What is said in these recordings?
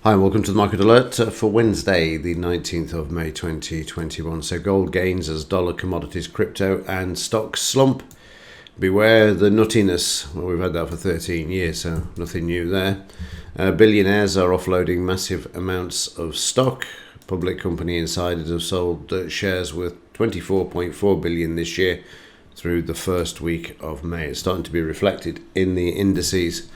Hi and welcome to the Market Alert for Wednesday, the 19th of May 2021. So gold gains as dollar, commodities, crypto and stocks slump. Beware the nuttiness. Well, we've had that for 13 years, so nothing new there. Billionaires are offloading massive amounts of stock. Public company insiders have sold shares worth 24.4 billion this year through the first week of May. It's starting to be reflected in the indices.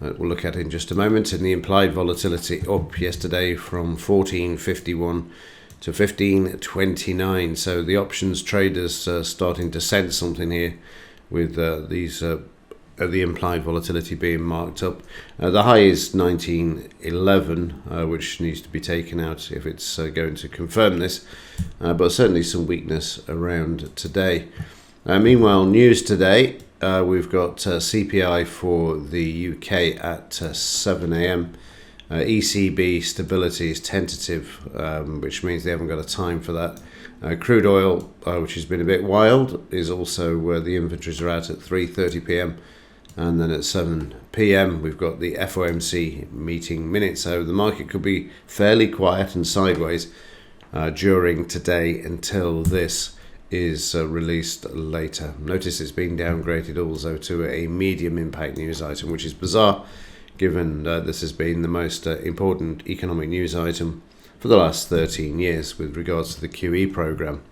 We'll look at it in just a moment. And the implied volatility up yesterday from 1451 to 1529. So the options traders starting to sense something here with the implied volatility being marked up. The high is 1911, which needs to be taken out if it's going to confirm this. But certainly some weakness around today. Meanwhile, news today. We've got CPI for the UK at 7 a.m. ECB stability is tentative, which means they haven't got a time for that. Crude oil, which has been a bit wild, is also the inventories are out at 3:30 p.m. and then at 7 p.m. we've got the FOMC meeting minutes. So the market could be fairly quiet and sideways during today until this is released later. Notice it's been downgraded also to a medium impact news item, which is bizarre given this has been the most important economic news item for the last 13 years with regards to the QE program.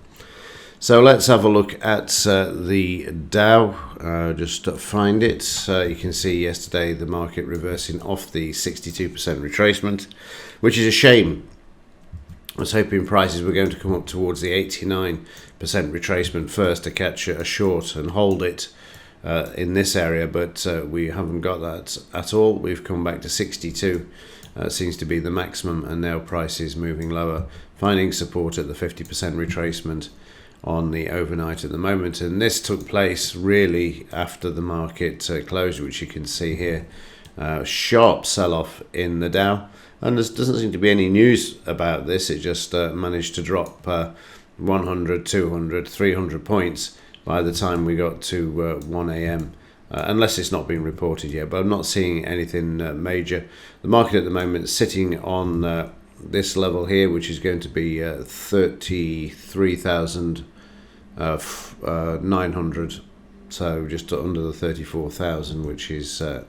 So let's have a look at the Dow, just to find it. You can see yesterday the market reversing off the 62% retracement, which is a shame. I was hoping prices were going to come up towards the 89% retracement first to catch a short and hold it in this area, but we haven't got that at all. We've come back to 62, seems to be the maximum, and now price is moving lower, finding support at the 50% retracement on the overnight at the moment. And this took place really after the market closed, which you can see here. Sharp sell-off in the Dow. And there doesn't seem to be any news about this. It just managed to drop 100, 200, 300 points by the time we got to 1 a.m. Unless it's not been reported yet. But I'm not seeing anything major. The market at the moment is sitting on this level here, which is going to be 33,900. So just under the 34,000, which is there.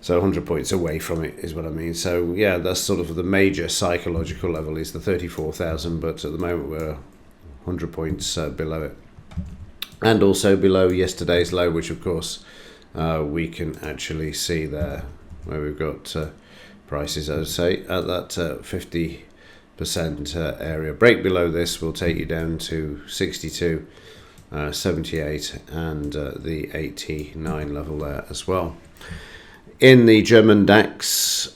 So 100 points away from it is what I mean. So yeah, that's sort of the major psychological level is the 34,000, but at the moment we're 100 points below it. And also below yesterday's low, which of course we can actually see there, where we've got prices, as I say, at that 50% area. Break below this will take you down to 62, 78 and the 89 level there as well. In the German DAX,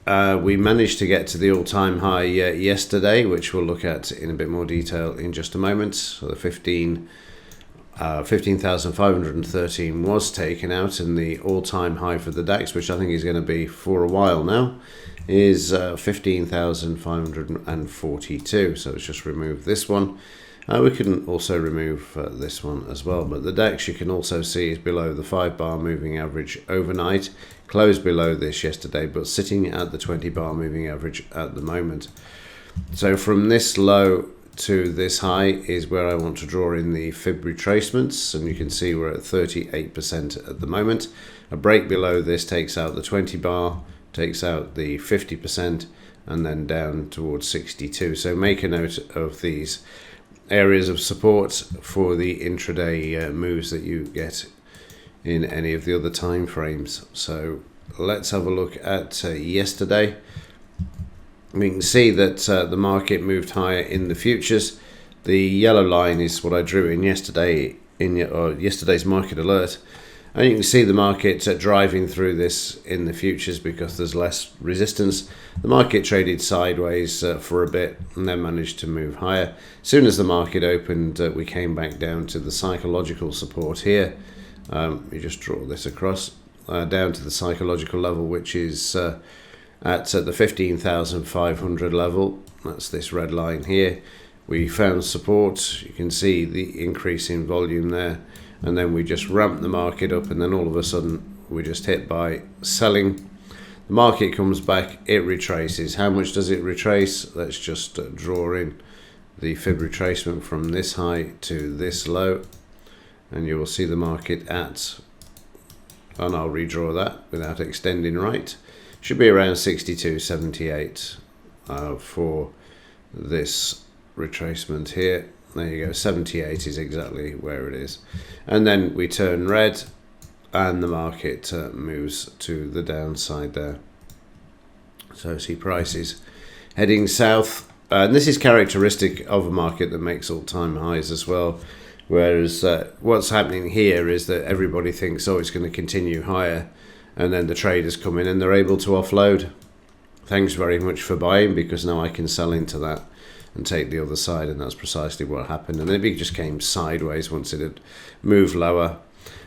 we managed to get to the all-time high yesterday, which we'll look at in a bit more detail in just a moment. So the 15,513 was taken out, and the all-time high for the DAX, which I think is going to be for a while now, is 15,542. So let's just remove this one. We can also remove this one as well, but the DAX you can also see is below the 5-bar moving average overnight, closed below this yesterday, but sitting at the 20-bar moving average at the moment. So from this low to this high is where I want to draw in the fib retracements, and you can see we're at 38% at the moment. A break below this takes out the 20-bar, takes out the 50%, and then down towards 62. So make a note of these areas of support for the intraday moves that you get in any of the other time frames. So let's have a look at yesterday. We can see that the market moved higher in the futures. The yellow line is what I drew in yesterday in yesterday's market alert, and you can see the market driving through this in the futures because there's less resistance. The market traded sideways for a bit and then managed to move higher. As soon as the market opened, we came back down to the psychological support here. You just draw this across down to the psychological level, which is at the 15,500 level. That's this red line here. We found support. You can see the increase in volume there, and then we just ramped the market up, and then all of a sudden we're just hit by selling. The market comes back, it retraces. How much does it retrace? Let's just draw in the fib retracement from this high to this low, and you will see the market at, and I'll redraw that without extending right, should be around 62.78 for this retracement here. There you go, 78 is exactly where it is. And then we turn red and the market moves to the downside there. So see prices heading south. And this is characteristic of a market that makes all-time highs as well. Whereas what's happening here is that everybody thinks, oh, it's going to continue higher. And then the traders come in and they're able to offload. Thanks very much for buying, because now I can sell into that and take the other side. And that's precisely what happened. And then it just came sideways once it had moved lower.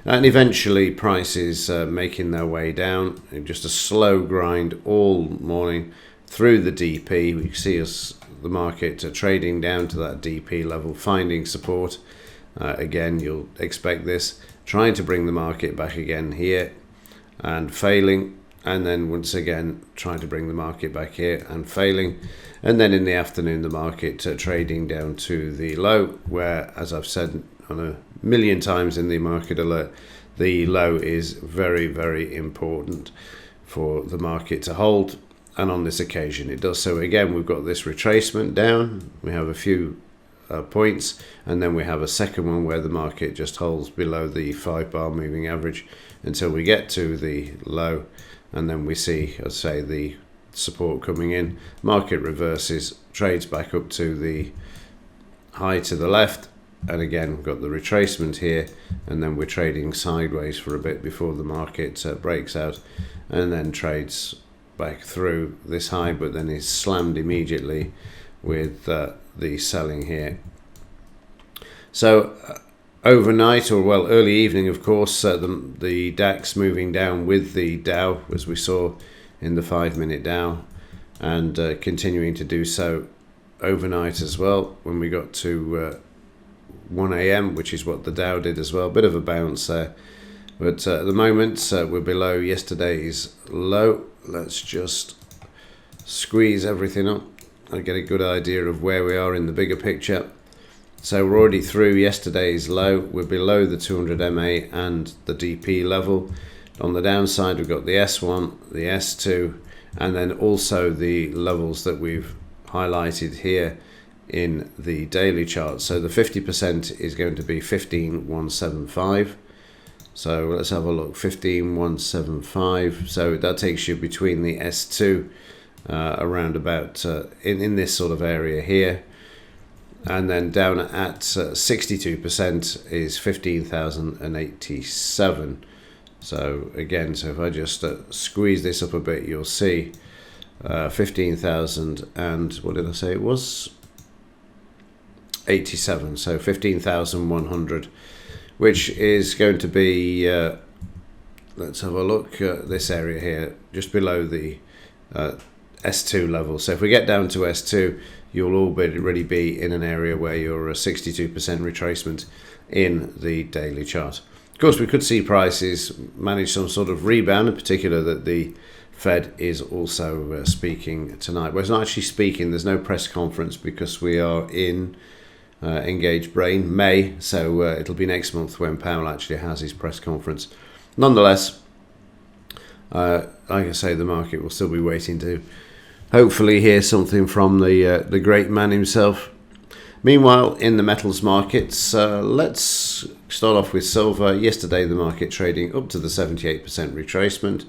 And eventually prices making their way down. Just a slow grind all morning through the DP. We see the market trading down to that DP level, finding support. Again, you'll expect this. Trying to bring the market back again here and failing. And then once again, trying to bring the market back here and failing. And then in the afternoon, the market trading down to the low, where, as I've said on a million times in the market alert, the low is very, very important for the market to hold. And on this occasion, it does. So again, we've got this retracement down. We have a few points, and then we have a second one where the market just holds below the 5-bar moving average until we get to the low. And then we see, as I say, the support coming in. Market reverses, trades back up to the high to the left. And again, we've got the retracement here. And then we're trading sideways for a bit before the market breaks out. And then trades back through this high, but then is slammed immediately with the selling here. So overnight, or well, early evening, of course, the DAX moving down with the Dow, as we saw in the 5-minute Dow, and continuing to do so overnight as well when we got to 1 a.m., which is what the Dow did as well. Bit of a bounce there, but at the moment we're below yesterday's low. Let's just squeeze everything up and get a good idea of where we are in the bigger picture. So we're already through yesterday's low. We're below the 200 MA and the DP level. On the downside, we've got the S1, the S2, and then also the levels that we've highlighted here in the daily chart. So the 50% is going to be 15,175. So let's have a look, 15,175. So that takes you between the S2 around about in this sort of area here. And then down at 62% is 15,087. So again, so if I just squeeze this up a bit, you'll see 15,000 and what did I say it was? 87. So 15,100, which is going to be, let's have a look at this area here, just below the S2 level. So if we get down to S2, you'll already be in an area where you're a 62% retracement in the daily chart. Of course, we could see prices manage some sort of rebound, in particular that the Fed is also speaking tonight. Well, it's not actually speaking. There's no press conference because we are in Engaged Brain May, so it'll be next month when Powell actually has his press conference. Nonetheless, like I say, the market will still be waiting to hopefully hear something from the great man himself. Meanwhile, in the metals markets, let's start off with silver. Yesterday, the market trading up to the 78% retracement,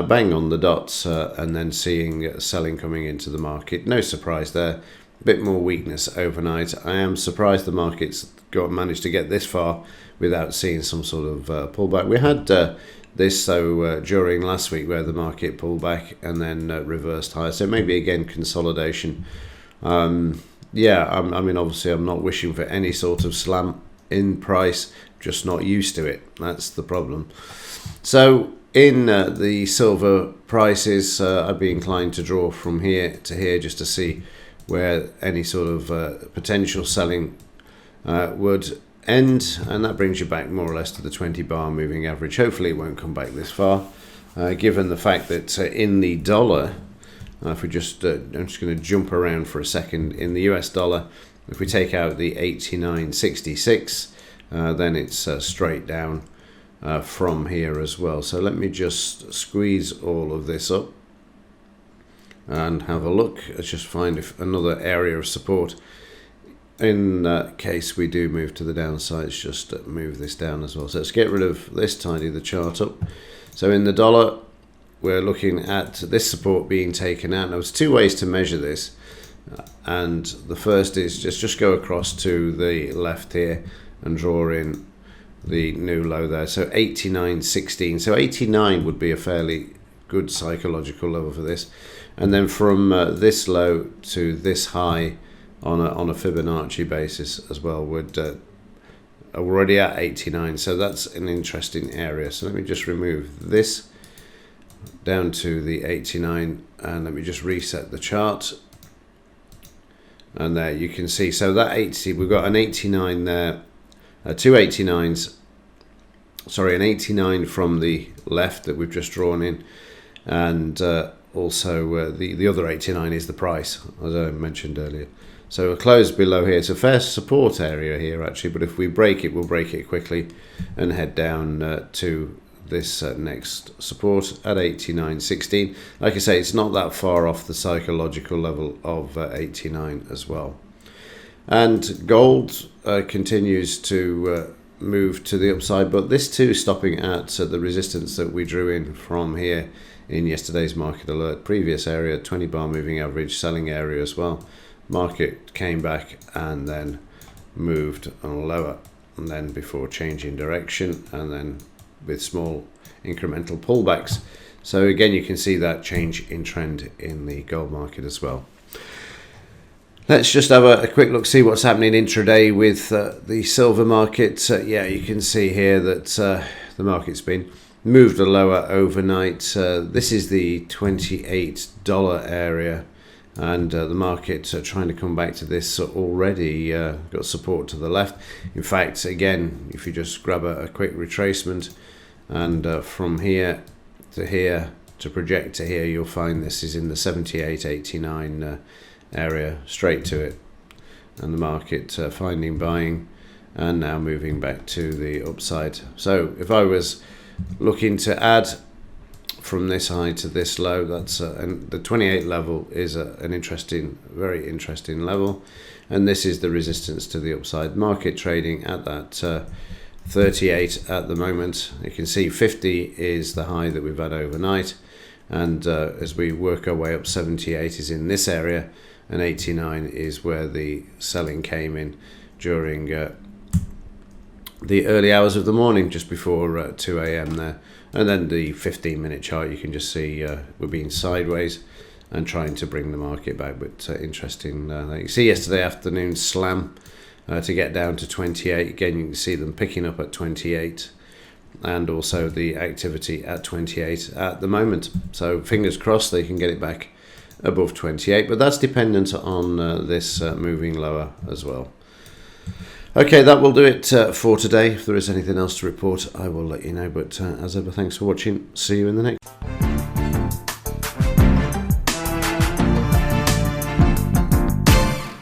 bang on the dots, and then seeing selling coming into the market. No surprise there. A bit more weakness overnight. I am surprised the market's managed to get this far without seeing some sort of pullback. We had this during last week where the market pulled back and then reversed higher. So maybe again consolidation. Yeah, I mean, obviously I'm not wishing for any sort of slam in price, just not used to it. That's the problem. So in the silver prices, I'd be inclined to draw from here to here just to see where any sort of potential selling would end, and that brings you back more or less to the 20-bar moving average. Hopefully it won't come back this far. given the fact that in the dollar, if we just, I'm just going to jump around for a second. In the US dollar, if we take out the 89.66, then it's straight down from here as well. So let me just squeeze all of this up and have a look. Let's just find if another area of support. In case we do move to the downside, let's just move this down as well. So let's get rid of this, tidy the chart up. So in the dollar, we're looking at this support being taken out. Now, there's two ways to measure this. And the first is just go across to the left here and draw in the new low there. So 89.16. So 89 would be a fairly good psychological level for this. And then from this low to this high on a Fibonacci basis as well would already at 89. So that's an interesting area. So let me just remove this down to the 89 and let me just reset the chart. And there you can see, so that 80, we've got an 89 there, two 89s, sorry, an 89 from the left that we've just drawn in, and also the other 89 is the price, as I mentioned earlier. So a close below here, it's a fair support area here actually, but if we break it, we'll break it quickly and head down to this next support at 89.16. Like I say, it's not that far off the psychological level of 89 as well. And gold continues to move to the upside, but this too stopping at the resistance that we drew in from here in yesterday's market alert. Previous area, 20 bar moving average, selling area as well. Market came back and then moved on lower, and then before changing direction, and then with small incremental pullbacks. So again, you can see that change in trend in the gold market as well. Let's just have a quick look, see what's happening intraday with the silver market. Yeah, you can see here that the market's been moved lower overnight. This is the $28 area, and the market trying to come back to this already. Got support to the left. In fact, again, if you just grab a quick retracement and from here to project to here, you'll find this is in the 78.89 area, straight to it, and the market finding buying and now moving back to the upside. So if I was looking to add from this high to this low, that's and the 28 level is an interesting, very interesting level, and this is the resistance to the upside. Market trading at that 38 at the moment. You can see 50 is the high that we've had overnight, and as we work our way up, 78 is in this area, and 89 is where the selling came in during the early hours of the morning, just before 2 a.m. there. And then the 15-minute chart, you can just see we're being sideways and trying to bring the market back. But interesting, you see yesterday afternoon slam to get down to 28. Again, you can see them picking up at 28, and also the activity at 28 at the moment. So fingers crossed they can get it back above 28, but that's dependent on this moving lower as well. Okay, that will do it for today. If there is anything else to report, I will let you know. But as ever, thanks for watching. See you in the next.